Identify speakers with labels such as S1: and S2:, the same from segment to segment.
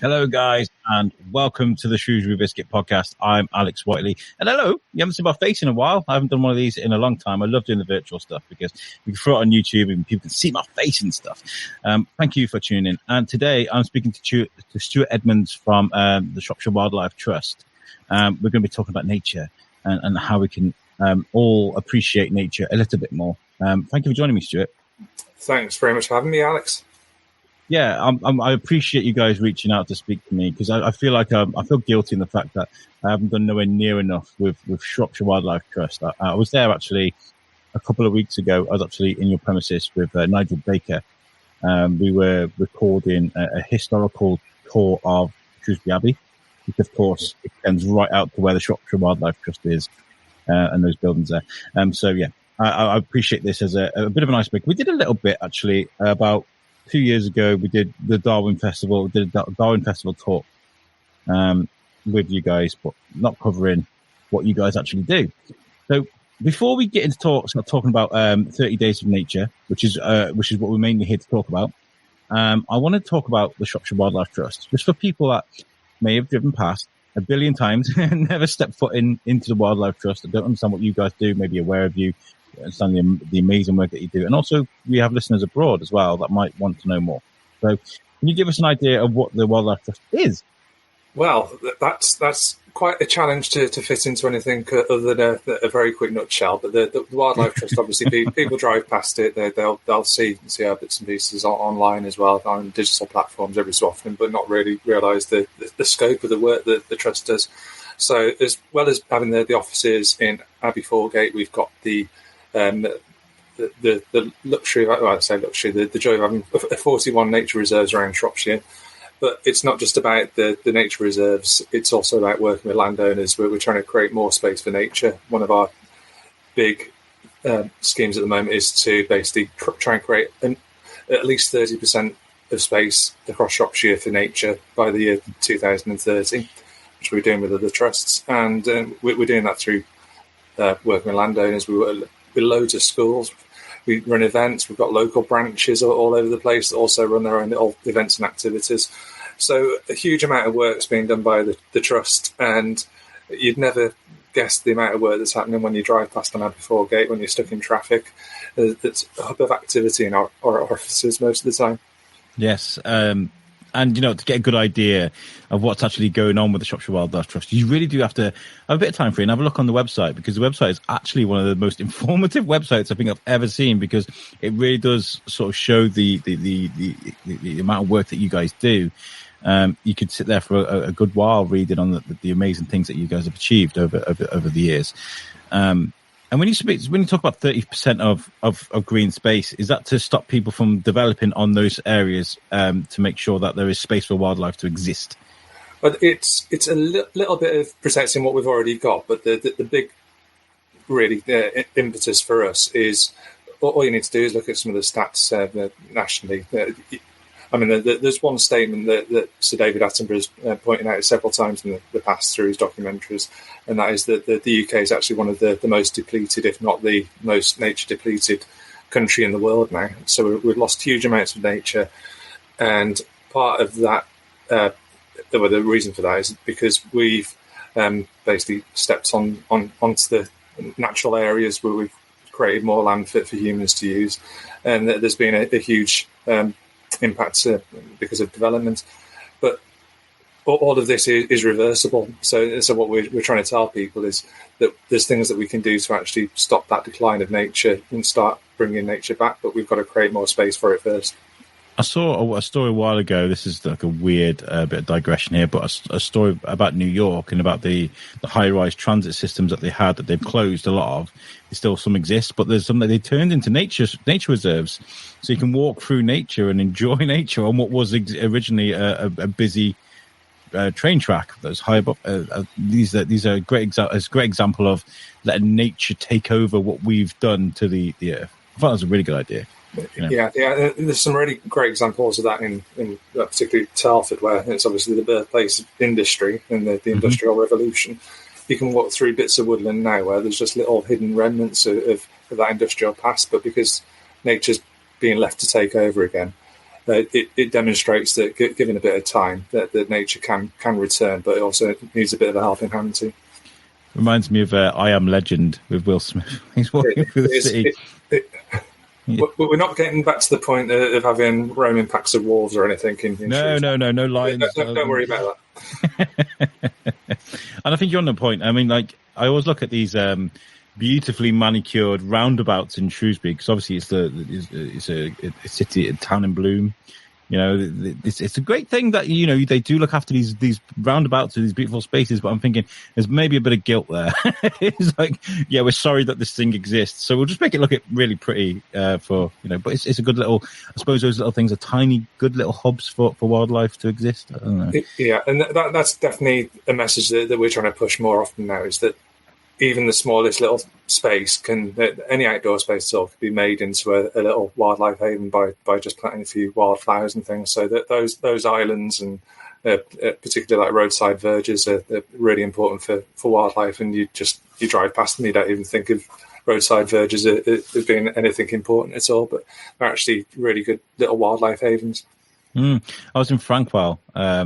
S1: Hello, guys, and welcome to the Shrewsbury Biscuit podcast. I'm Alex Whiteley. And hello, you haven't seen my face in a while. I haven't done one of these in a long time. I love doing the virtual stuff because we can throw it on YouTube and people can see my face and stuff. Thank you for tuning in. And today I'm speaking to Stuart Edmunds from the Shropshire Wildlife Trust. We're going to be talking about nature and how we can all appreciate nature a little bit more. Thank you for joining me, Stuart.
S2: Thanks very much for having me, Alex.
S1: Yeah, I appreciate you guys reaching out to speak to me because I feel like I feel guilty in the fact that I haven't done nowhere near enough with Shropshire Wildlife Trust. I was there actually a couple of weeks ago. I was actually in your premises with Nigel Baker. We were recording a historical tour of Shrewsbury Abbey, which of course extends right out to where the Shropshire Wildlife Trust is and those buildings there. So yeah, I appreciate this as a bit of an icebreaker. We did a little bit actually about 2 years ago. We did the Darwin Festival, did a Darwin Festival talk with you guys, but not covering what you guys actually do. So before we get into start talking about 30 Days of Nature, which is what we're mainly here to talk about, I want to talk about the Shropshire Wildlife Trust, just for people that may have driven past a billion times and never stepped foot into the Wildlife Trust and don't understand what you guys do, maybe aware of you, understand the amazing work that you do. And also we have listeners abroad as well that might want to know more. So can you give us an idea of what the Wildlife Trust is?
S2: Well, that's quite a challenge to fit into anything other than a very quick nutshell. But the Wildlife Trust, obviously, people drive past it. They'll see our bits and pieces online as well on digital platforms every so often, but not really realise the scope of the work that the Trust does. So as well as having the offices in Abbey Foregate, we've got the luxury, well, I say luxury, the joy of having 41 nature reserves around Shropshire. But it's not just about the nature reserves, it's also about working with landowners. We're trying to create more space for nature. One of our big schemes at the moment is to basically try and create at least 30% of space across Shropshire for nature by the year 2030, which we're doing with other trusts. And we're doing that through working with landowners. We work with loads of schools. We run events. We've got local branches all over the place that also run their own little events and activities. So a huge amount of work's being done by the Trust, and you'd never guess the amount of work that's happening when you drive past an Abbey Foregate, when you're stuck in traffic. It's a hub of activity in our offices most of the time.
S1: Yes, and, to get a good idea of what's actually going on with the Shropshire Wildlife Trust, you really do have to have a bit of time for it and have a look on the website, because the website is actually one of the most informative websites I think I've ever seen, because it really does sort of show the amount of work that you guys do. You could sit there for a good while reading on the amazing things that you guys have achieved over the years. And when you talk about 30% of green space, is that to stop people from developing on those areas to make sure that there is space for wildlife to exist?
S2: But it's a little bit of protecting what we've already got. But the big, really, impetus for us is all you need to do is look at some of the stats nationally. There's one statement that Sir David Attenborough's pointed out several times in the past through his documentaries, and that is that the UK is actually one of the most depleted, if not the most nature-depleted country in the world now. So we've lost huge amounts of nature, and part of that, the reason for that is because we've basically stepped onto the natural areas where we've created more land for humans to use, and there's been a huge impacts because of development, but all of this is reversible. So what we're trying to tell people is that there's things that we can do to actually stop that decline of nature and start bringing nature back, but we've got to create more space for it first.
S1: I saw a story a while ago. This is like a weird bit of digression here, but a story about New York and about the high-rise transit systems that they had that they've closed a lot of. Still some exist, but there's some that they turned into nature reserves, so you can walk through nature and enjoy nature on what was originally a busy train track that was high above. These are a great example of letting nature take over what we've done to the earth. I thought that was a really good idea.
S2: Yeah. There's some really great examples of that in particularly Telford, where it's obviously the birthplace of industry and the Industrial Revolution. You can walk through bits of woodland now where there's just little hidden remnants of that industrial past, but because nature's being left to take over again, it demonstrates that given a bit of time, that nature can return, but it also needs a bit of a helping hand too.
S1: Reminds me of I Am Legend with Will Smith. He's walking through the city.
S2: We're not getting back to the point of having roaming packs of wolves or anything.
S1: No lions.
S2: Don't worry about that.
S1: And I think you're on the point. I mean, like, I always look at these beautifully manicured roundabouts in Shrewsbury, because obviously it's a city, a town in bloom. You know, it's a great thing that, you know, they do look after these roundabouts and these beautiful spaces, but I'm thinking there's maybe a bit of guilt there. It's like, yeah, we're sorry that this thing exists, so we'll just make it look really pretty for, you know, but it's a good little, I suppose those little things are tiny, good little hubs for wildlife to exist. I don't know.
S2: Yeah, and that's definitely a message that we're trying to push more often now, is that even the smallest little space any outdoor space at all, can be made into a little wildlife haven by just planting a few wildflowers and things. So that those islands and particularly like roadside verges are really important for wildlife. And you drive past them, you don't even think of roadside verges as being anything important at all, but they're actually really good little wildlife havens.
S1: I was in Frankwell. I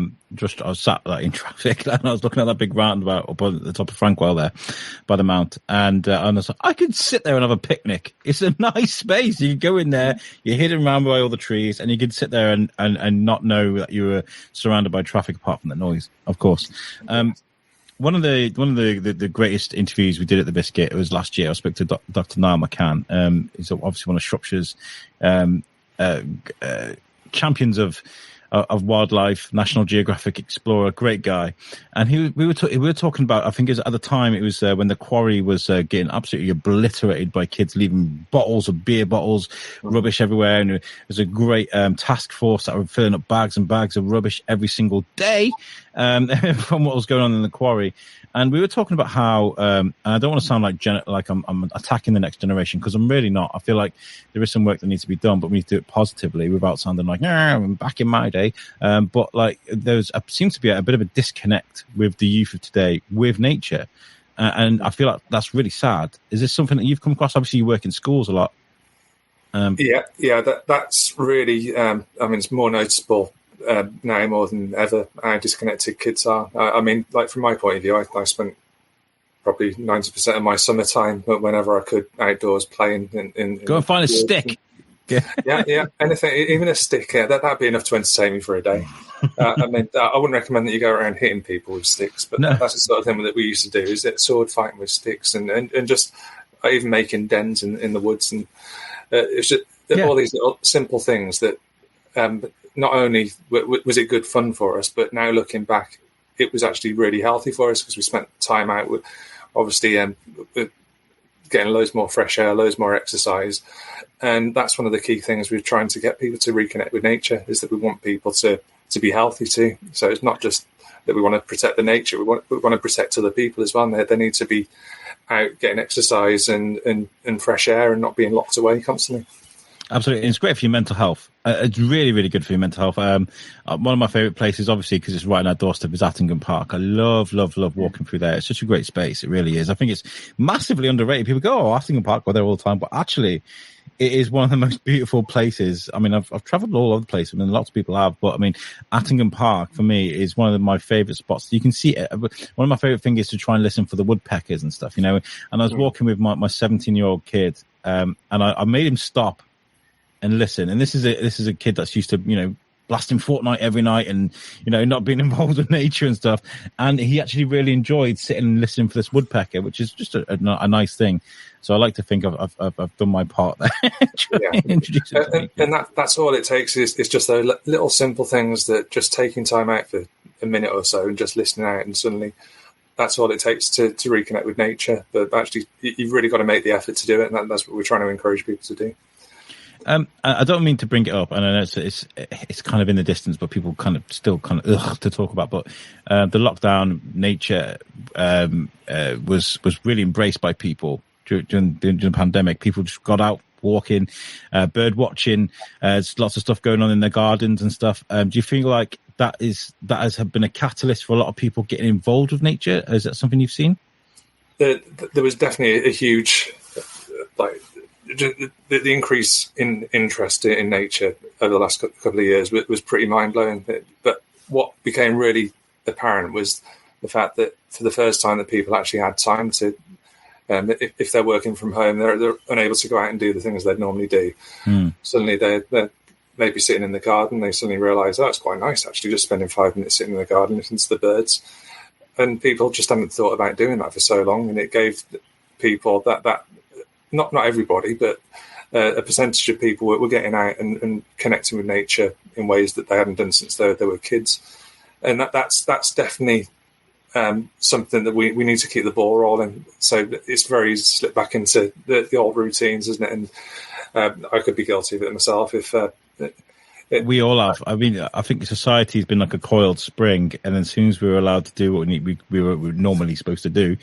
S1: was sat in traffic, and I was looking at that big roundabout up on the top of Frankwell there, by the mount, and I was like, I could sit there and have a picnic. It's a nice space. You could go in there, you're hidden around by all the trees, and you could sit there and not know that you were surrounded by traffic, apart from the noise, of course. One of the greatest interviews we did at the Biscuit, it was last year. I spoke to Dr. Niall McCann. He's obviously one of Shropshire's champions of wildlife, National Geographic explorer, great guy. And we were talking about, I think at the time it was when the quarry was getting absolutely obliterated by kids leaving bottles of beer bottles, rubbish everywhere, and it was a great task force that were filling up bags and bags of rubbish every single day from what was going on in the quarry. And we were talking about how, and I don't want to sound like I'm attacking the next generation, because I'm really not. I feel like there is some work that needs to be done, but we need to do it positively without sounding like, I'm back in my day. But like seems to be a bit of a disconnect with the youth of today with nature. And I feel like that's really sad. Is this something that you've come across? Obviously you work in schools a lot.
S2: That's really, it's more noticeable now more than ever how disconnected kids are. I mean, like from my point of view, I spent probably 90% of my summertime, whenever I could, outdoors playing.
S1: Go and find a stick.
S2: Yeah, anything, even a stick. Yeah, that'd be enough to entertain me for a day. I wouldn't recommend that you go around hitting people with sticks, but that's the sort of thing that we used to do. Is it sword fighting with sticks and just even making dens in the woods, and it's just all these little simple things that. Not only was it good fun for us, but now looking back, it was actually really healthy for us, because we spent time out with, obviously, getting loads more fresh air, loads more exercise. And that's one of the key things we're trying to get people to reconnect with nature, is that we want people to be healthy too. So it's not just that we want to protect the nature, we want to protect other people as well. They need to be out getting exercise and fresh air and not being locked away constantly.
S1: Absolutely. It's great for your mental health. It's really, really good for your mental health. One of my favourite places, obviously, because it's right on our doorstep, is Attingham Park. I love walking through there. It's such a great space. It really is. I think it's massively underrated. People go, Attingham Park, go there all the time. But actually, it is one of the most beautiful places. I mean, I've travelled all over the place. I mean, lots of people have. But, I mean, Attingham Park, for me, is one of my favourite spots. You can see it. One of my favourite things is to try and listen for the woodpeckers and stuff, you know. And I was walking with my 17-year-old kid, and I made him stop and listen. And this is a kid that's used to, you know, blasting Fortnite every night and, you know, not being involved with nature and stuff. And he actually really enjoyed sitting and listening for this woodpecker, which is just a nice thing. So I like to think I've done my part there.
S2: And that's all it takes is just those little simple things, that just taking time out for a minute or so and just listening out, and suddenly that's all it takes to reconnect with nature. But actually, you've really got to make the effort to do it, and that's what we're trying to encourage people to do.
S1: I don't mean to bring it up, and I know it's kind of in the distance, but people still to talk about. But the lockdown nature was really embraced by people during the pandemic. People just got out walking, bird watching. There's lots of stuff going on in their gardens and stuff. Do you feel like that has been a catalyst for a lot of people getting involved with nature? Is that something you've seen?
S2: There was definitely a huge the increase in interest in nature over the last couple of years was pretty mind-blowing. But what became really apparent was the fact that for the first time that people actually had time to, if they're working from home, they're unable to go out and do the things they'd normally do. Suddenly they're maybe sitting in the garden, they suddenly realise, oh, it's quite nice actually just spending 5 minutes sitting in the garden listening to the birds. And people just hadn't thought about doing that for so long, and it gave people that not everybody, but a percentage of people were getting out and connecting with nature in ways that they hadn't done since they were kids. And that's definitely something that we need to keep the ball rolling. So it's very easy to slip back into the old routines, isn't it? And I could be guilty of it myself if...
S1: we all have. I mean, I think society's been like a coiled spring, and then as soon as we were allowed to do what we were normally supposed to do,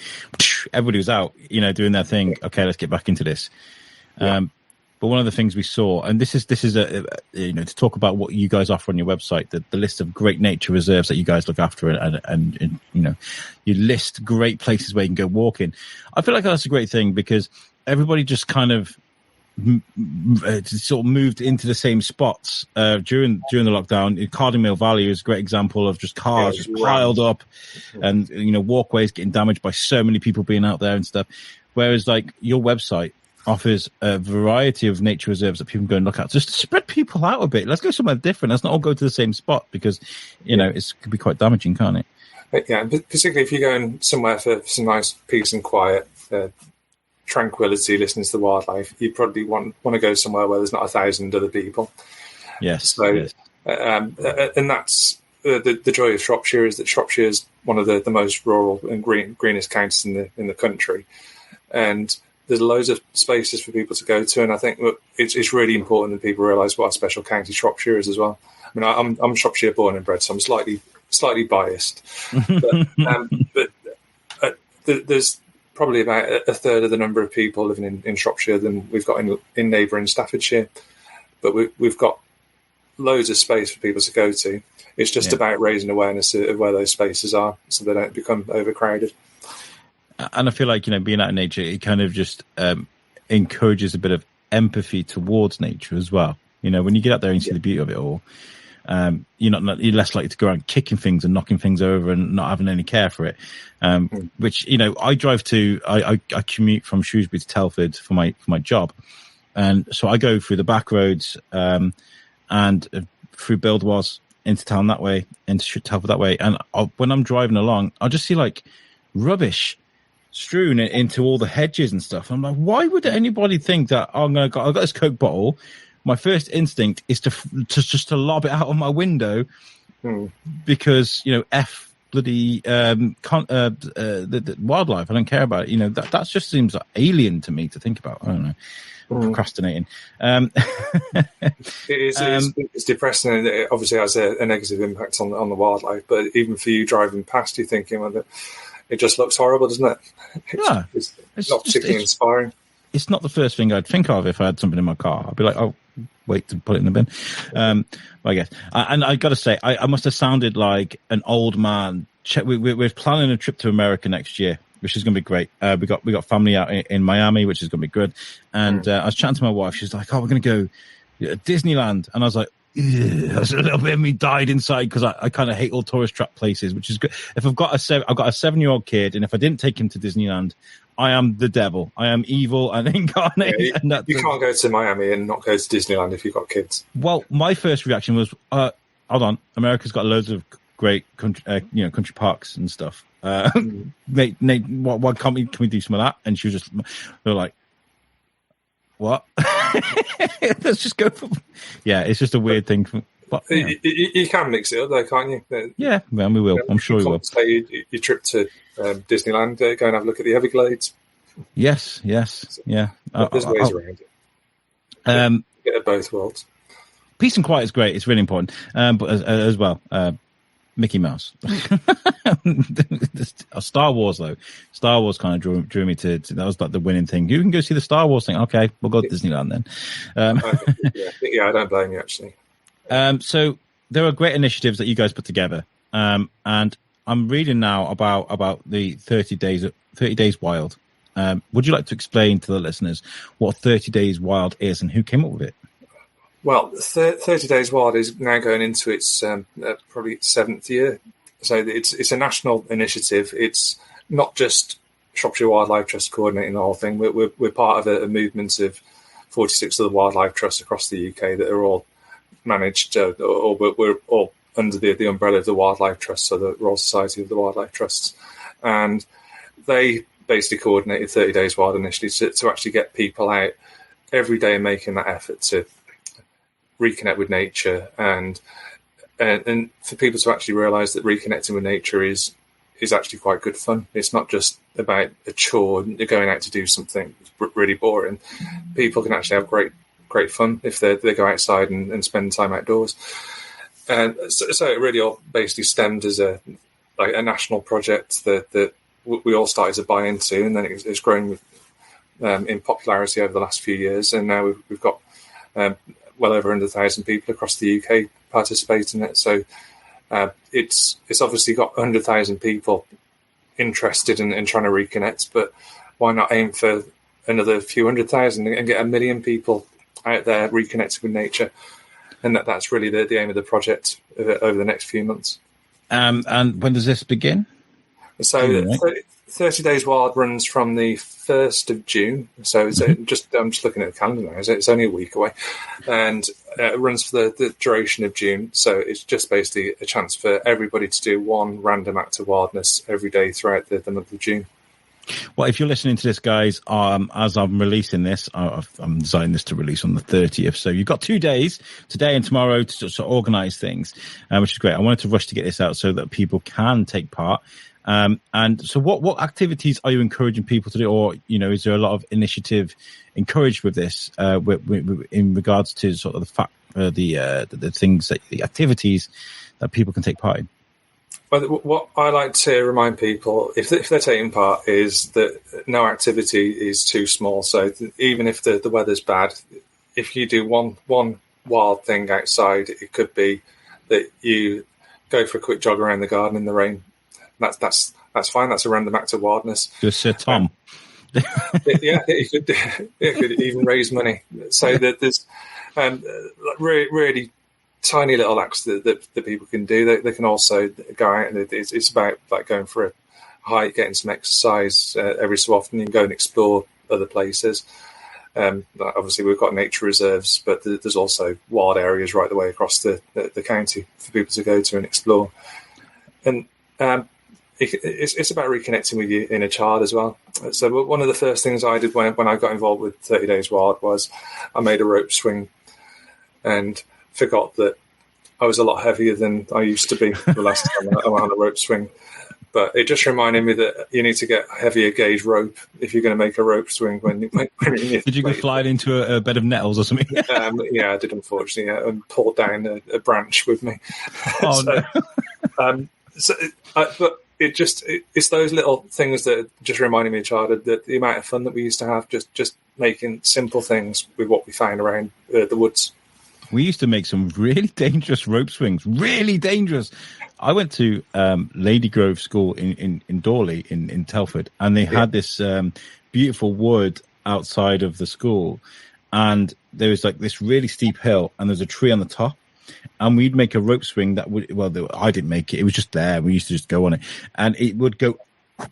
S1: everybody was out, doing their thing. Okay, let's get back into this. Yeah. But one of the things we saw, and this is to talk about what you guys offer on your website, the list of great nature reserves that you guys look after, and you list great places where you can go walking. I feel like that's a great thing because everybody just kind of sort of moved into the same spots during the lockdown. Cardinal Valley is a great example of just cars just piled up, and walkways getting damaged by so many people being out there and stuff. Whereas like your website offers a variety of nature reserves that people can go and look at, just to spread people out a bit. Let's go somewhere different. Let's not all go to the same spot because it could be quite damaging, can't it?
S2: Yeah, particularly if you're going somewhere for some nice peace and quiet. Tranquility, listening to the wildlife, you probably want to go somewhere where there's not 1,000 other people.
S1: Yes.
S2: So, yes. And that's the joy of Shropshire, is that Shropshire is one of the most rural and greenest counties in the country, and there's loads of spaces for people to go to. And I think it's really important that people realise what a special county Shropshire is as well. I mean, I'm Shropshire born and bred, so I'm slightly biased, but there's probably about a third of the number of people living in Shropshire than we've got in neighbouring Staffordshire. But we've got loads of space for people to go to. It's just about raising awareness of where those spaces are so they don't become overcrowded.
S1: And I feel like, being out in nature, it kind of just encourages a bit of empathy towards nature as well. When you get out there and see the beauty of it all, you're less likely to go around kicking things and knocking things over and not having any care for it. Which I drive to. I commute from Shrewsbury to Telford for my job, and so I go through the back roads and through Buildwas into town that way, into Telford that way. And when I'm driving along, I'll just see like rubbish strewn into all the hedges and stuff. I'm like, why would anybody think that I've got this Coke bottle? My first instinct is to lob it out of my window because F bloody the wildlife. I don't care about it. That just seems like alien to me to think about. I don't know. Procrastinating.
S2: It's depressing, and it obviously has a negative impact on the wildlife. But even for you driving past, you're thinking, well, it just looks horrible, doesn't it? It's not particularly inspiring.
S1: It's not the first thing I'd think of if I had something in my car. I'd be like, oh, wait to put it in the bin. I guess. And I got to say, I must have sounded like an old man. We're planning a trip to America next year, which is going to be great. We got family out in Miami, which is going to be good. And I was chatting to my wife. She's like, oh, we're going to go Disneyland. And I was like, that's a little bit of me died inside because I kind of hate all tourist trap places, which is good. If I've got a 7-year-old kid, and if I didn't take him to Disneyland, I am the devil. I am evil and incarnate.
S2: Yeah, you can't go to Miami and not go to Disneyland if you've got kids.
S1: Well, my first reaction was, hold on, America's got loads of great country parks and stuff. Nate, why can't we do some of that? And she was just, they were like, what? Let's just go for. Yeah, it's just a weird thing. But,
S2: you can mix it up though, can't you?
S1: Yeah, well, we will. I'm sure we will.
S2: Say your trip to Disneyland, go and have a look at the Everglades.
S1: Yes, yeah.
S2: There's ways around it. Get at both worlds.
S1: Peace and quiet is great. It's really important. But as well, Mickey Mouse. Star Wars, though. Star Wars kind of drew me to that was like the winning thing. You can go see the Star Wars thing. Okay, we'll go to Disneyland then.
S2: Yeah, I don't blame you, actually.
S1: So there are great initiatives that you guys put together. And I'm reading now about the 30 days wild. Would you like to explain to the listeners what 30 Days Wild is and who came up with it?
S2: Well, 30 Days Wild is now going into its probably its 7th year. So it's a national initiative. It's not just Shropshire Wildlife Trust coordinating the whole thing. We're part of a movement of 46 other wildlife trusts across the UK that are all managed, or we're all under the umbrella of the Wildlife Trust, so the Royal Society of the Wildlife Trusts. And they basically coordinated 30 Days Wild initially to actually get people out every day and making that effort to reconnect with nature, and for people to actually realise that reconnecting with nature is actually quite good fun. It's not just about a chore. You're going out to do something really boring. People can actually have great fun if they go outside and spend time outdoors. And so it really all basically stemmed as a national project that we all started to buy into, and then it's grown in popularity over the last few years. And now we've got well over 100,000 people across the UK participating in it. So it's obviously got 100,000 people interested in trying to reconnect, but why not aim for another few 100,000 and get 1 million people out there reconnected with nature? And that's really the aim of the project over the next few months.
S1: And when does this begin?
S2: So 30 Days Wild runs from the 1st of June. So it's I'm just looking at the calendar now. It's only a week away. And it runs for the duration of June. So it's just basically a chance for everybody to do one random act of wildness every day throughout the month of June.
S1: Well, if you're listening to this, guys, as I'm releasing this, I'm designing this to release on the 30th. So you've got 2 days, today and tomorrow, to sort of organise things, which is great. I wanted to rush to get this out so that people can take part. And so what activities are you encouraging people to do? Or, is there a lot of initiative encouraged with this, in regards to sort of the things that the activities that people can take part in?
S2: Well, what I like to remind people, if they're taking part, is that no activity is too small. So even if the weather's bad, if you do one wild thing outside, it could be that you go for a quick jog around the garden in the rain. That's fine. That's a random act of wildness.
S1: Just Sir Tom.
S2: It could even raise money. So that there's really tiny little acts that people can do. They can also go out, and it's about like going for a hike, getting some exercise every so often. You can go and explore other places. Obviously, we've got nature reserves, but there's also wild areas right the way across the county for people to go to and explore. And it's about reconnecting with your inner child as well. So one of the first things I did when I got involved with 30 Days Wild was I made a rope swing, and forgot that I was a lot heavier than I used to be the last time I went on a rope swing. But it just reminded me that you need to get heavier gauge rope if you're going to make a rope swing. When
S1: did you go flying into a bed of nettles or something?
S2: Yeah, I did, unfortunately, and pulled down a branch with me.
S1: Oh,
S2: no. But it's those little things that just reminded me of childhood, that the amount of fun that we used to have just making simple things with what we found around the woods.
S1: We used to make some really dangerous rope swings, really dangerous. I went to Lady Grove School in Dorley in Telford, and they had this beautiful wood outside of the school, and there was like this really steep hill, and there's a tree on the top, and we'd make a rope swing that would, I didn't make it, it was just there, we used to just go on it, and it would go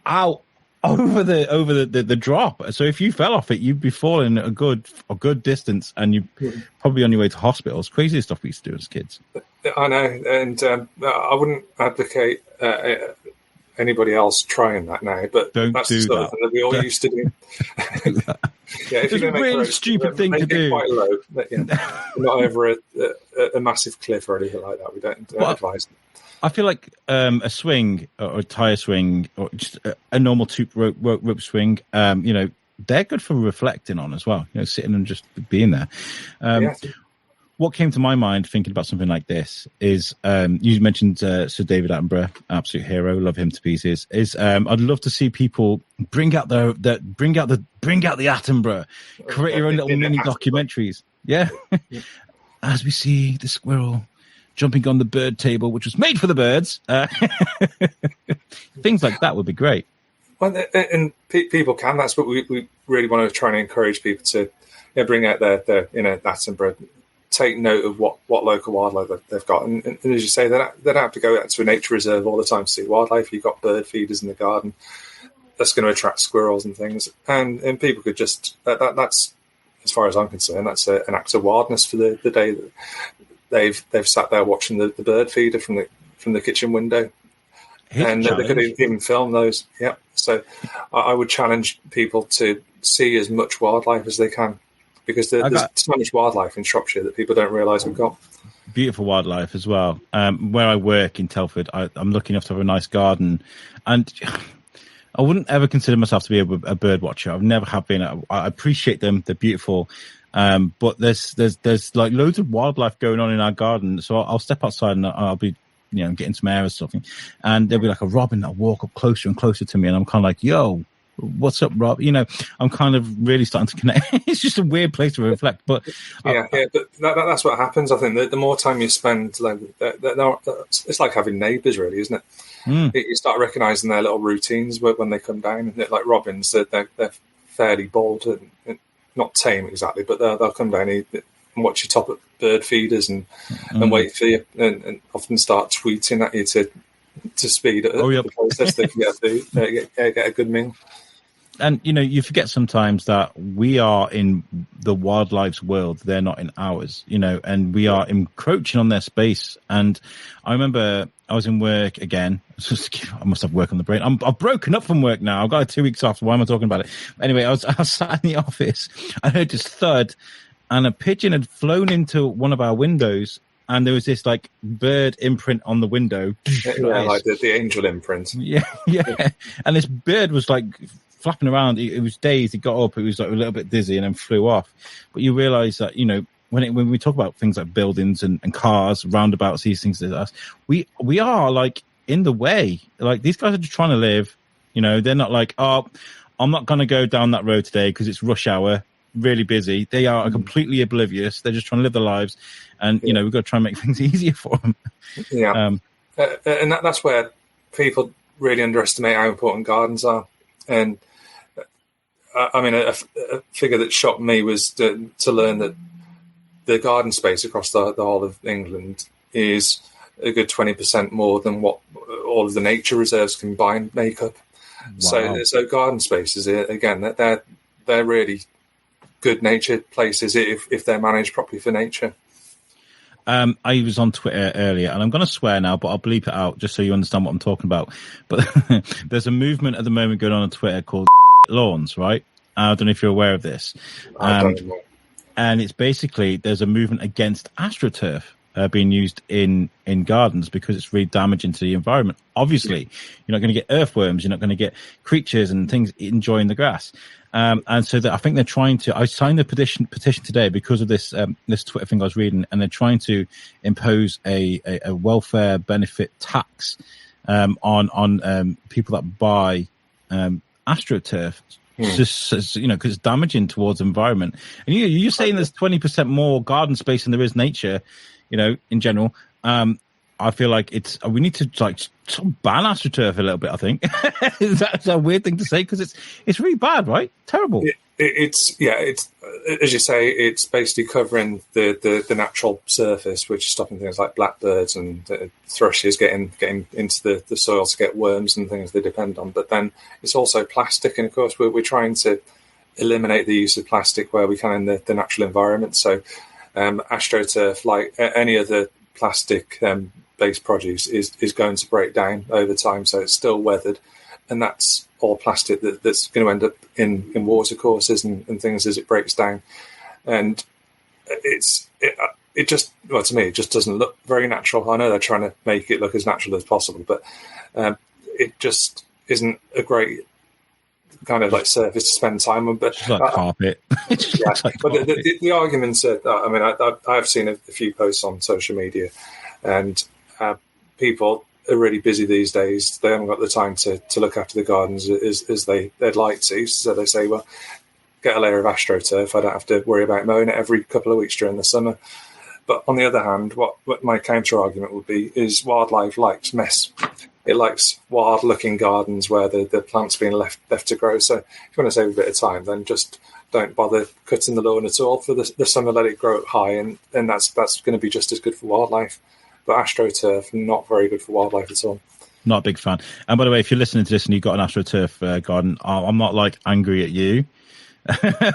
S1: out over the drop. So if you fell off it, you'd be falling a good distance, and you'd probably on your way to hospital. It's crazy stuff we used to do as kids.
S2: I know, and I wouldn't advocate anybody else trying that now, but that's the sort of thing that we all used to do. Yeah, if
S1: it's a really stupid thing to do.
S2: Quite low, but, not over a massive cliff or anything like that. We don't advise them.
S1: I feel like a swing or a tire swing or just a normal rope swing, they're good for reflecting on as well, sitting and just being there. What came to my mind thinking about something like this is you mentioned Sir David Attenborough, absolute hero, love him to pieces. I'd love to see people bring out the Attenborough, create your own little mini documentaries. Yeah. As we see the squirrel jumping on the bird table, which was made for the birds. Things like that would be great.
S2: People can. That's what we really want to try and encourage people to bring out their that, take note of what local wildlife they've got. And as you say, they don't have to go out to a nature reserve all the time to see wildlife. You've got bird feeders in the garden. That's going to attract squirrels and things. And people could just, that's, as far as I'm concerned, that's an act of wildness for the day that they've sat there watching the bird feeder from the kitchen window. And they could even film those. Yeah. So I would challenge people to see as much wildlife as they can, because there's so much wildlife in Shropshire that people don't realise we've got.
S1: Beautiful wildlife as well. Where I work in Telford, I'm lucky enough to have a nice garden, and I wouldn't ever consider myself to be a bird watcher. I've never have been. I appreciate them; they're beautiful. But there's like loads of wildlife going on in our garden. So I'll step outside and I'll be, getting some air and stuff, and there'll be like a robin that'll walk up closer and closer to me, and I'm kind of like, yo, what's up, Rob? I'm kind of really starting to connect. It's just a weird place to reflect, but
S2: but that's what happens. I think the more time you spend, it's like having neighbours, really, isn't it? You start recognising their little routines when they come down. Like robins, they're fairly bold and not tame exactly, but they'll come down and watch you top up bird feeders and wait for you, and often start tweeting at you to speed up the process. They can get a good meal.
S1: And, you forget sometimes that we are in the wildlife's world. They're not in ours, and we are encroaching on their space. And I remember I was in work again. I must have work on the brain. I've broken up from work now. I've got 2 weeks off. Why am I talking about it? Anyway, I was sat in the office. I heard this thud, and a pigeon had flown into one of our windows. And there was this like bird imprint on the window.
S2: Yeah, like the angel imprint.
S1: Yeah. And this bird was like flapping around. It was dazed. It got up. It was like a little bit dizzy and then flew off. But you realise that, when we talk about things like buildings and cars, roundabouts, these things like us, we are like in the way. Like these guys are just trying to live. They're not like, oh, I'm not going to go down that road today because it's rush hour. Really busy. They are completely oblivious. They're just trying to live their lives, and we've got to try and make things easier for them.
S2: Yeah, and that's where people really underestimate how important gardens are. And I mean, a figure that shocked me was to learn that the garden space across the whole of England is a good 20% more than what all of the nature reserves combined make up. Wow. So garden spaces, again, they're really good nature places if they're managed properly for nature.
S1: I was on Twitter earlier, and I'm going to swear now, but I'll bleep it out just so you understand what I'm talking about. But there's a movement at the moment going on Twitter called lawns, right? I don't know if you're aware of this.
S2: I don't know.
S1: And it's basically, there's a movement against AstroTurf being used in gardens because it's really damaging to the environment. Obviously, you're not going to get earthworms, you're not going to get creatures and things enjoying the grass. And so I think they're trying to. I signed the petition today because of this this Twitter thing I was reading, and they're trying to impose a welfare benefit tax on people that buy AstroTurf. Just because it's damaging towards the environment. And you're saying there's 20% more garden space than there is nature, in general. I feel like we need to like sort of ban AstroTurf a little bit. I think that's a weird thing to say because it's really bad, right? Terrible.
S2: It's as you say, it's basically covering the natural surface, which is stopping things like blackbirds and thrushes getting into the soil to get worms and things they depend on. But then it's also plastic, and of course we're trying to eliminate the use of plastic where we can in the natural environment. So AstroTurf, like any other plastic based produce, is going to break down over time, so it's still weathered, and that's all plastic that's going to end up in water courses and things as it breaks down. And it just, well, to me, it just doesn't look very natural. I know they're trying to make it look as natural as possible, but it just isn't a great kind of like surface to spend time on. But
S1: it's like carpet.
S2: Yeah, but the arguments are, I have seen a few posts on social media, and people are really busy these days. They haven't got the time to look after the gardens as they'd like to. So they say, well, get a layer of AstroTurf. I don't have to worry about mowing it every couple of weeks during the summer. But on the other hand, what my counter argument would be is wildlife likes mess. it likes wild looking gardens where the plant's being left to grow. So if you want to save a bit of time, then just don't bother cutting the lawn at all for the summer. Let it grow up high, and that's going to be just as good for wildlife. But AstroTurf, not very good for wildlife at all.
S1: Not a big fan. And by the way, if you're listening to this and you've got an AstroTurf garden, I'm not like angry at you.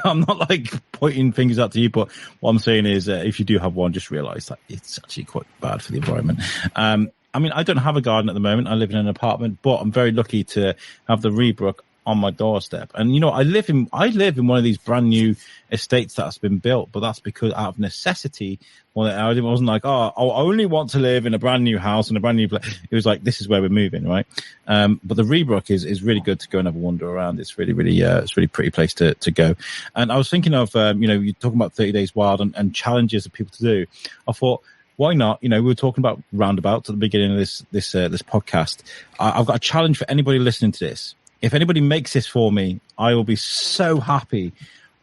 S1: I'm not like pointing fingers out to you, but what I'm saying is if you do have one, just realize that it's actually quite bad for the environment. I mean, I don't have a garden at the moment. I live in an apartment, but I'm very lucky to have the Reebrook on my doorstep. And, you know, I live in one of these brand new estates that's been built, but that's because out of necessity. Well, I wasn't like, I only want to live in a brand new house and a brand new place. It was like, this is where we're moving, right? But the Reebrook is really good to go and have a wander around. It's really, really, it's really pretty place to go. And I was thinking of, you know, you're talking about 30 Days Wild and challenges for people to do. I thought, why not? You know, we were talking about roundabouts at the beginning of this podcast. I've got a challenge for anybody listening to this. If anybody makes this for me, I will be so happy.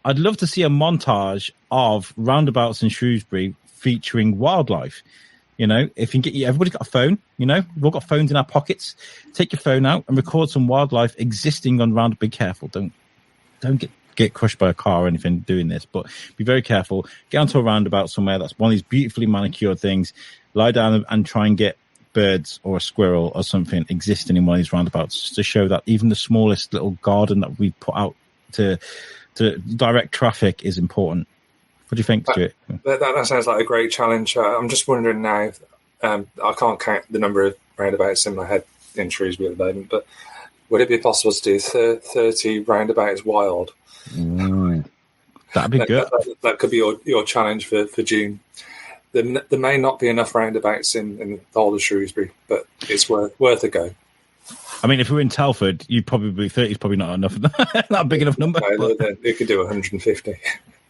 S1: I'd love to see a montage of roundabouts in Shrewsbury featuring wildlife. You know, if you can get everybody's got a phone, you know, we've all got phones in our pockets. Take your phone out and record some wildlife existing on round. Be careful. Don't get crushed by a car or anything doing this, but be very careful. Get onto a roundabout somewhere that's one of these beautifully manicured things. Lie down and try and get birds or a squirrel or something existing in one of these roundabouts, just to show that even the smallest little garden that we put out to direct traffic is important. What do you think, Stuart?
S2: That sounds like a great challenge. I'm just wondering now, I can't count the number of roundabouts in my head in Shrewsbury at the moment, but would it be possible to do 30 roundabouts wild?
S1: That'd be good.
S2: That could be your challenge for June. There may not be enough roundabouts in the whole of Shrewsbury, but it's worth a go. I
S1: mean, if we were in Telford, you'd probably 30 is probably not enough, not a big enough number.
S2: No, you could do 150.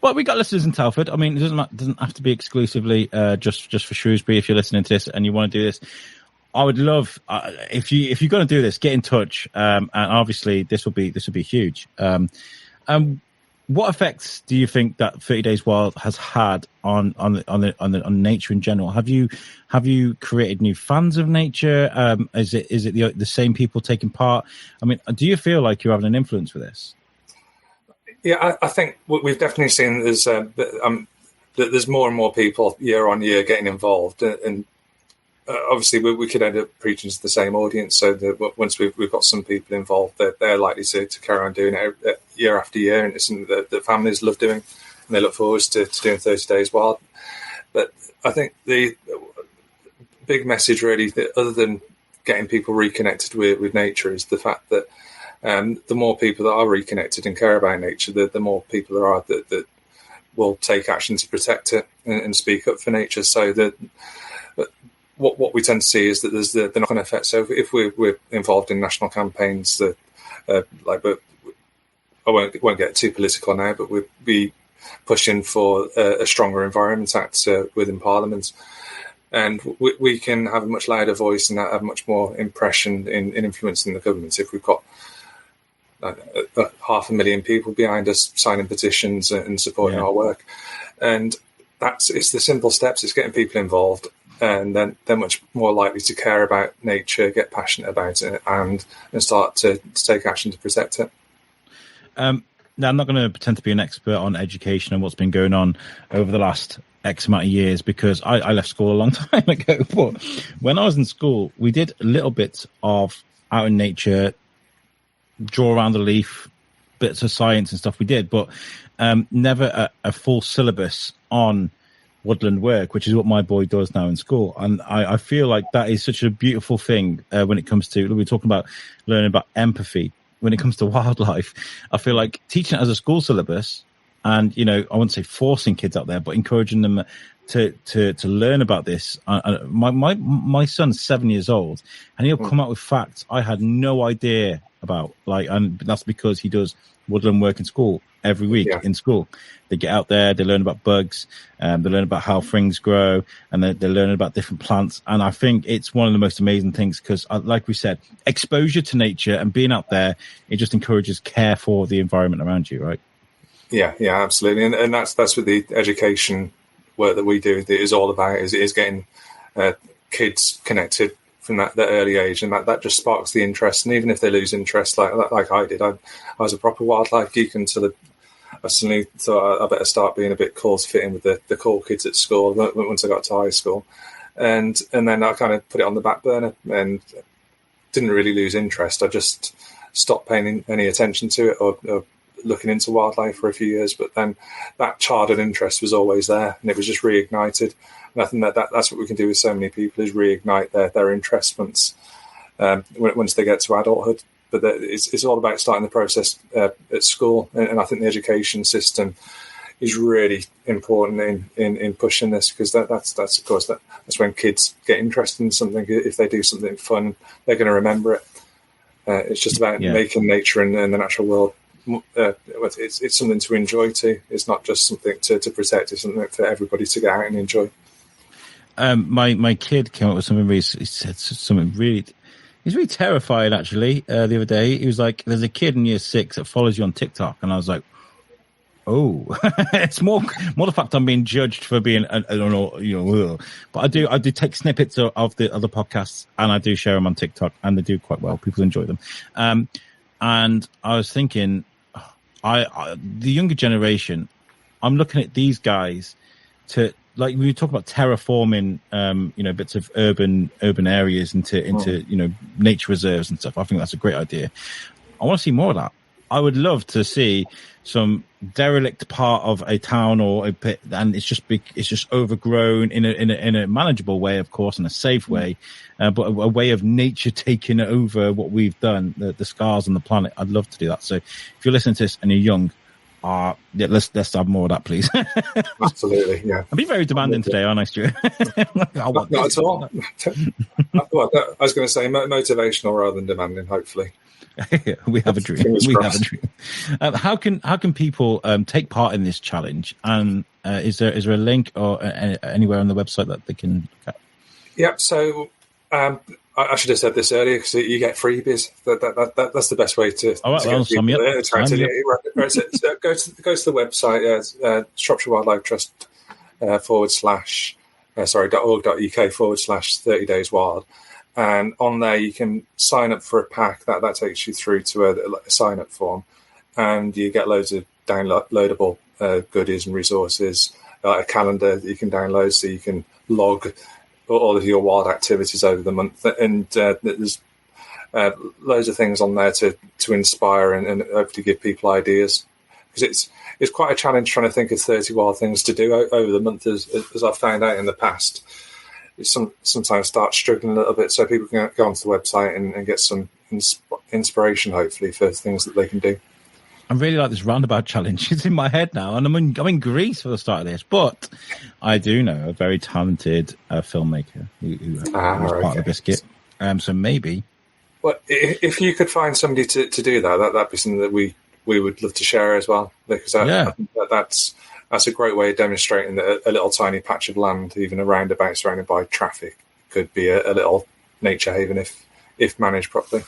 S1: Well, we got listeners in Telford. I mean, it doesn't have to be exclusively just for Shrewsbury. If you're listening to this and you want to do this, I would love if you're going to do this, get in touch. And obviously, this will be huge. What effects do you think that 30 Days Wild has had on nature in general? Have you created new fans of nature? Is it the same people taking part? I mean, do you feel like you're having an influence with this?
S2: Yeah, I think we've definitely seen there's more and more people year on year getting involved, and obviously we could end up preaching to the same audience. So that once we've got some people involved, they're likely to carry on doing it year after year, and it's something that families love doing, and they look forward to doing 30 Days Wild. But I think the big message really, other than getting people reconnected with nature, is the fact that the more people that are reconnected and care about nature, the more people there are that will take action to protect it and speak up for nature. So that what we tend to see is that there's the knock-on effect. So if we're involved in national campaigns, that I won't get too political now, but we'll be pushing for a stronger Environment Act within Parliament. And we can have a much louder voice and have much more impression in influencing the government if we've got 500,000 people behind us signing petitions and supporting our work. And it's the simple steps. It's getting people involved, and then they're much more likely to care about nature, get passionate about it, and start to take action to protect it.
S1: Now, I'm not going to pretend to be an expert on education and what's been going on over the last X amount of years, because I left school a long time ago. But when I was in school, we did little bits of out in nature, draw around the leaf, bits of science and stuff we did, but never a full syllabus on woodland work, which is what my boy does now in school. And I feel like that is such a beautiful thing when it comes to, we're talking about learning about empathy. When it comes to wildlife, I feel like teaching it as a school syllabus, and, you know, I wouldn't say forcing kids out there, but encouraging them to learn about this. My son's 7 years old, and he'll come out with facts I had no idea about. And that's because he does woodland work in school every week. In school, they get out there, they learn about bugs, they learn about how things grow, and they learn about different plants. And I think it's one of the most amazing things, because, like we said, exposure to nature and being out there, it just encourages care for the environment around you, right? Yeah,
S2: absolutely. And that's what the education work that we do is all about, is getting kids connected from that early age, and that just sparks the interest. And even if they lose interest, like I did, I was a proper wildlife geek until I suddenly thought I better start being a bit cool to fit in with the cool kids at school once I got to high school. And then I kind of put it on the back burner and didn't really lose interest. I just stopped paying any attention to it or looking into wildlife for a few years. But then that childhood interest was always there, and it was just reignited. And I think that's what we can do with so many people, is reignite their interest once they get to adulthood. But it's all about starting the process at school, and I think the education system is really important in pushing this, because that's when kids get interested in something. If they do something fun, they're going to remember it. It's just about making nature and the natural world. It's something to enjoy too. It's not just something to protect. It's something for everybody to get out and enjoy.
S1: My kid came up with something really. He said something really. He's really terrified, actually. The other day, he was like, "There's a kid in year 6 that follows you on TikTok," and I was like, "Oh, it's more the fact I'm being judged for being, I don't know, But I do take snippets of the other podcasts, and I do share them on TikTok, and they do quite well. People enjoy them. And I was thinking, the younger generation, I'm looking at these guys to. Like when you talk about terraforming, bits of urban areas into nature reserves and stuff. I think that's a great idea. I want to see more of that. I would love to see some derelict part of a town or a pit, and it's just overgrown in a manageable way, of course, in a safe way, but a way of nature taking over what we've done, the scars on the planet. I'd love to do that. So if you're listening to this and you're young, let's have more of that, please.
S2: Absolutely, yeah.
S1: I'm being very demanding today, aren't I, Stuart?
S2: Not at all. I was going to say motivational rather than demanding. Hopefully,
S1: we have a dream. How can people take part in this challenge? And is there a link or anywhere on the website that they can look at?
S2: Yep. So I should have said this earlier, because you get freebies. That's the best way to.
S1: All right,
S2: to
S1: sign me up.
S2: So go to the website, Shropshire Wildlife Trust .org.uk/30 days wild, and on there you can sign up for a pack that takes you through to a sign up form, and you get loads of downloadable goodies and resources, like a calendar that you can download so you can log all of your wild activities over the month, and there's loads of things on there to inspire and hopefully give people ideas, because it's quite a challenge trying to think of 30 wild things to do over the month, as I've found out in the past. Sometimes start struggling a little bit, so people can go onto the website and get some inspiration, hopefully, for things that they can do.
S1: I really like this roundabout challenge. It's in my head now, and I'm in Greece for the start of this. But I do know a very talented filmmaker who was part of the Biscuit. So maybe.
S2: Well, if you could find somebody to do that'd be something that we would love to share as well, because I think that's a great way of demonstrating that a little tiny patch of land, even a roundabout surrounded by traffic, could be a little nature haven if managed properly.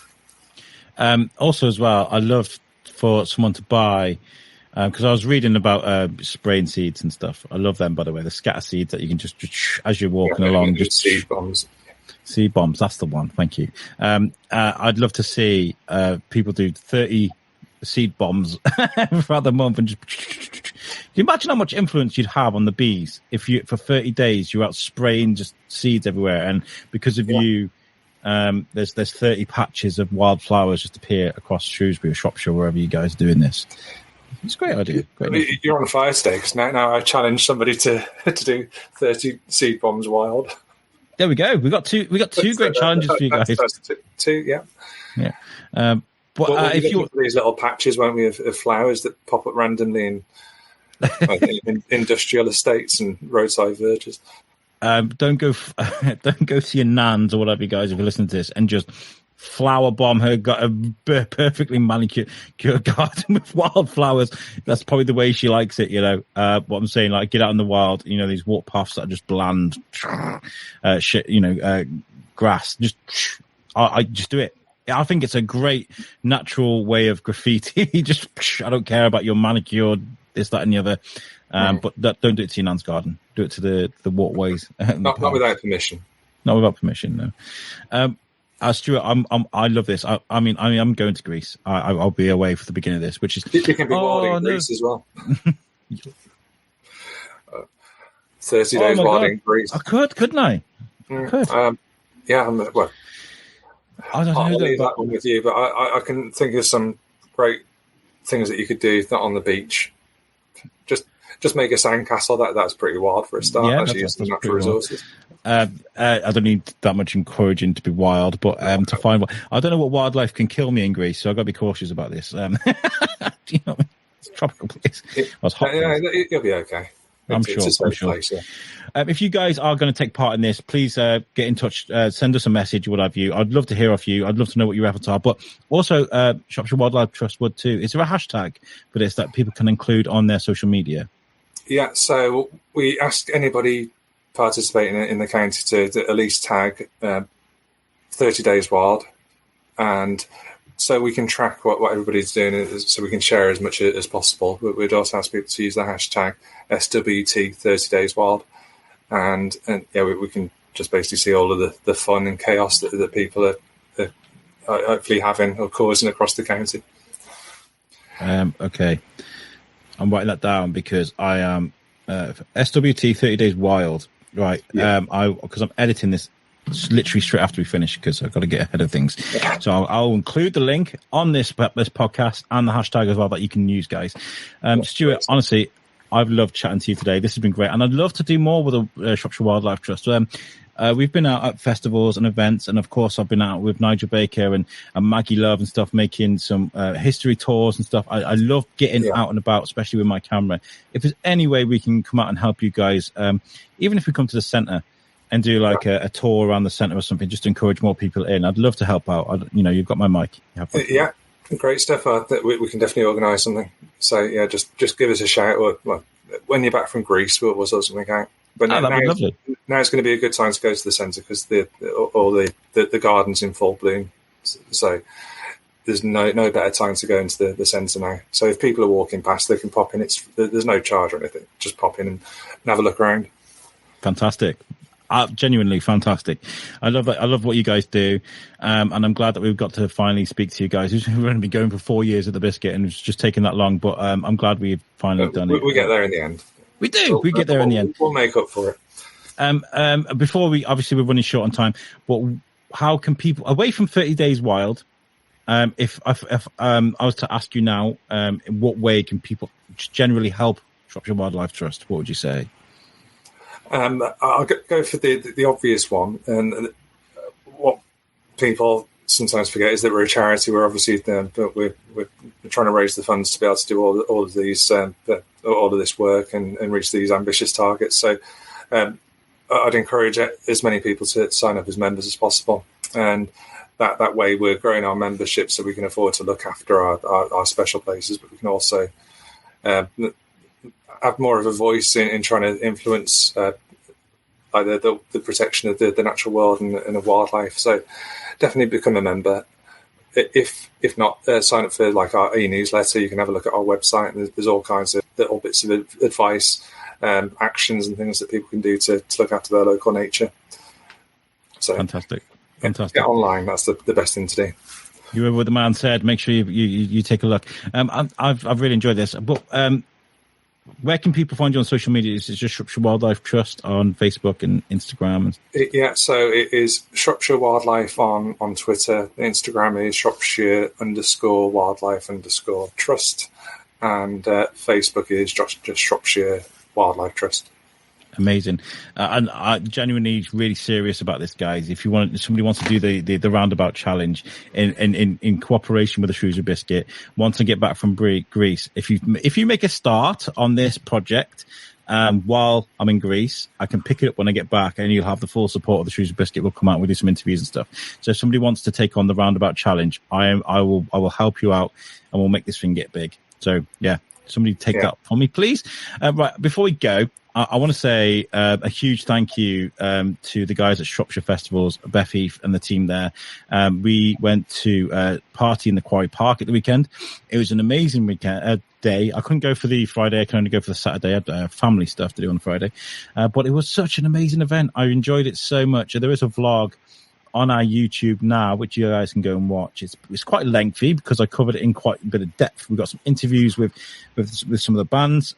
S1: Also, as well, I love for someone to buy, because I was reading about spraying seeds and stuff. I love them, by the way, the scatter seeds that you can just as you're walking along, just
S2: seed bombs.
S1: Seed bombs, that's the one. Thank you. I'd love to see people do 30 seed bombs throughout the month, and just. Can you imagine how much influence you'd have on the bees if you, for 30 days, you're out spraying just seeds everywhere, and because of you. There's 30 patches of wildflowers just appear across Shrewsbury or Shropshire, wherever you guys are doing this. It's a great idea.
S2: You're on fire stakes now. I challenge somebody to do 30 seed bombs wild.
S1: There we go. We got two great challenges for you guys.
S2: That's two, yeah.
S1: Yeah. But if you
S2: these little patches, won't we, of flowers that pop up randomly in industrial estates and roadside verges.
S1: Don't go to your nans or whatever, you guys, if you listen to this, and just flower bomb her perfectly manicured garden with wildflowers. That's probably the way she likes it, what I'm saying, like, get out in the wild, these walk paths that are just bland grass. I just do it. I think it's a great natural way of graffiti. I don't care about your manicured this, that, and the other. But don't do it to your nan's garden. Do it to the walkways.
S2: Not without permission.
S1: Not without permission, no. Stuart, I love this. I mean, I'm going to Greece. I'll be away for the beginning of this, which is
S2: it can be wild in Greece as well. 30 days wild in Greece.
S1: I couldn't I? I could.
S2: Yeah, well,
S1: I don't know.
S2: I'll leave that one with you, but I can think of some great things that you could do on the beach. Just make a sandcastle. That's pretty wild for a start.
S1: Yeah,
S2: actually, use the natural resources.
S1: I don't need that much encouraging to be wild, but to find I don't know what wildlife can kill me in Greece, so I've got to be cautious about this. Do you know, it's a tropical place. It's hot.
S2: You'll be okay.
S1: I'm sure.
S2: Place, yeah.
S1: If you guys are going to take part in this, please get in touch. Send us a message, what have you. I'd love to hear off you. I'd love to know what your efforts are. But also, Shropshire Wildlife Trust would too. Is there a hashtag for this that people can include on their social media?
S2: Yeah, so we ask anybody participating in the county to at least tag 30 Days Wild, and so we can track what everybody's doing, so we can share as much as possible. We'd also ask people to use the hashtag SWT 30 Days Wild, and yeah, we can just basically see all of the fun and chaos that people are hopefully having or causing across the county.
S1: Okay. I'm writing that down because I am SWT 30 Days Wild, right?
S2: Yeah.
S1: Because I'm editing this literally straight after we finish because I've got to get ahead of things. So I'll include the link on this podcast and the hashtag as well that you can use, guys. Stuart, honestly, I've loved chatting to you today. This has been great, and I'd love to do more with the Shropshire Wildlife Trust. We've been out at festivals and events, and of course I've been out with Nigel Baker and Maggie Love and stuff, making some history tours and stuff. I love getting out and about, especially with my camera. If there's any way we can come out and help you guys, even if we come to the centre and do like a tour around the centre or something, just to encourage more people in, I'd love to help out. You've got my mic.
S2: Yeah, great stuff. We can definitely organise something. So yeah, just give us a shout, or when you're back from Greece, we'll sort something out. But
S1: that'd be lovely.
S2: Now it's going to be a good time to go to the centre because all the gardens in full bloom. So there's no better time to go into the centre now. So if people are walking past, they can pop in. There's no charge or anything. Just pop in and have a look around.
S1: Fantastic. Genuinely fantastic. I love that. I love what you guys do, and I'm glad that we've got to finally speak to you guys. We're going to be going for 4 years at the Biscuit, and it's just taken that long. But I'm glad we've finally done it.
S2: We get there in the end.
S1: We do. We get there in the end.
S2: We'll make up for it.
S1: Before we're running short on time. But how can people, away from 30 Days Wild, if I was to ask you now, in what way can people generally help Shropshire Wildlife Trust? What would you say?
S2: I'll go for the obvious one, and what people sometimes forget is that we're a charity. We're obviously, but we're trying to raise the funds to be able to do all of these, all of this work and reach these ambitious targets. So I'd encourage as many people to sign up as members as possible, and that way we're growing our membership so we can afford to look after our special places, but we can also have more of a voice in trying to influence the protection of the natural world and the wildlife. So definitely become a member. If not, sign up for like our e-newsletter. You can have a look at our website, and there's all kinds of little bits of advice, actions and things that people can do to look after their local nature. So
S1: fantastic.
S2: Get online. That's the best thing to do.
S1: You remember what the man said. Make sure you take a look. I've really enjoyed this. But where can people find you on social media? Is it just Shropshire Wildlife Trust on Facebook and Instagram?
S2: Yeah, so it is Shropshire Wildlife on Twitter. Instagram is Shropshire_Wildlife_Trust, and Facebook is just Shropshire Wildlife Trust.
S1: Amazing. And I'm genuinely really serious about this, guys. If somebody wants to do the roundabout challenge in cooperation with the Shrewsbury Biscuit, once I get back from Greece, if you make a start on this project while I'm in Greece, I can pick it up when I get back, and you'll have the full support of the Shrewsbury Biscuit. We'll come out and we'll do some interviews and stuff. So if somebody wants to take on the roundabout challenge, I will help you out, and we'll make this thing get big. So yeah, somebody take that from me, please. Right, before we go, I want to say a huge thank you to the guys at Shropshire Festivals, Beth Heath and the team there. We went to a party in the Quarry Park at the weekend. It was an amazing day. I couldn't go for the Friday. I could only go for the Saturday. I had family stuff to do on Friday. But it was such an amazing event. I enjoyed it so much. There is a vlog on our YouTube now, which you guys can go and watch. It's quite lengthy because I covered it in quite a bit of depth. We've got some interviews with some of the bands.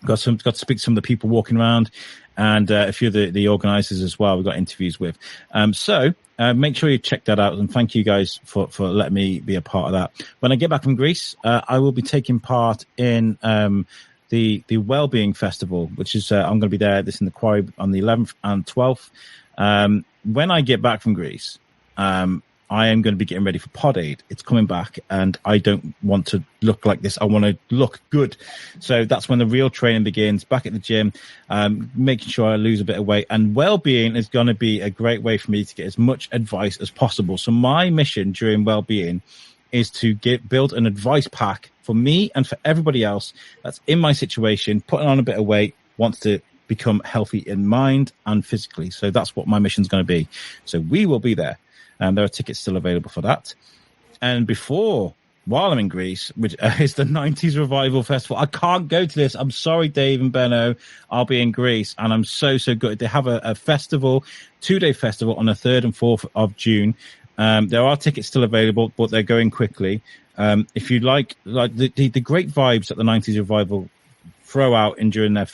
S1: Got to speak to some of the people walking around, and a few of the organisers as well. We've got interviews with. So make sure you check that out, and thank you guys for letting me be a part of that. When I get back from Greece, I will be taking part in the Wellbeing Festival, which is I'm going to be there. This in the Quarry on the 11th and 12th. When I get back from Greece, I am going to be getting ready for Pod Aid. It's coming back, and I don't want to look like this. I want to look good. So that's when the real training begins, back at the gym, making sure I lose a bit of weight. And Wellbeing is going to be a great way for me to get as much advice as possible. So my mission during Wellbeing is to build an advice pack for me and for everybody else that's in my situation, putting on a bit of weight, wants to become healthy in mind and physically. So that's what my mission is going to be. So we will be there. And there are tickets still available for that. And while I'm in Greece, which is the 90s Revival Festival, I can't go to this. I'm sorry, Dave and Benno. I'll be in Greece, and I'm so good. They have a festival, 2-day festival on the 3rd and 4th of June. There are tickets still available, but they're going quickly. If you like the great vibes that the 90s Revival throw out during their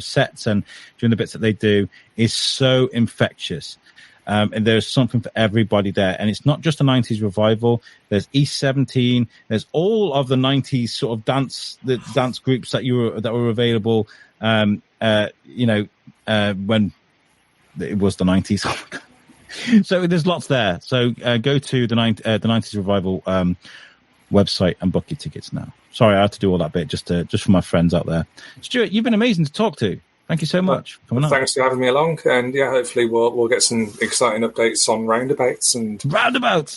S1: sets and during the bits that they do is so infectious. And there's something for everybody there. And it's not just a 90s Revival. There's East 17. There's all of the 90s sort of dance groups that were available, when it was the 90s. Oh my God. So there's lots there. So go to the 90s Revival website and book your tickets now. Sorry, I had to do all that bit just for my friends out there. Stuart, you've been amazing to talk to. Thank you so much for coming on.
S2: Thanks for having me along, and hopefully we'll get some exciting updates on roundabouts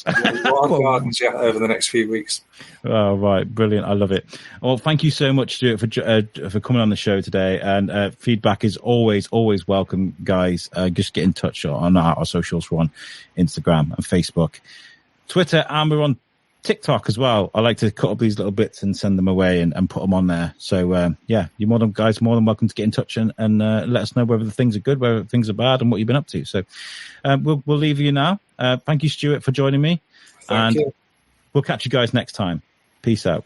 S2: gardens over the next few weeks.
S1: Oh, right, brilliant! I love it. Well, thank you so much, Stuart, for coming on the show today. And feedback is always welcome, guys. Just get in touch on our socials. We're on Instagram and Facebook, Twitter, and we're on TikTok as well. I like to cut up these little bits and send them away and put them on there. So you're more than welcome to get in touch and let us know whether the things are good, whether things are bad, and what you've been up to. So we'll leave you now. Thank you, Stuart, for joining me.
S2: Thank you.
S1: We'll catch you guys next time. Peace out.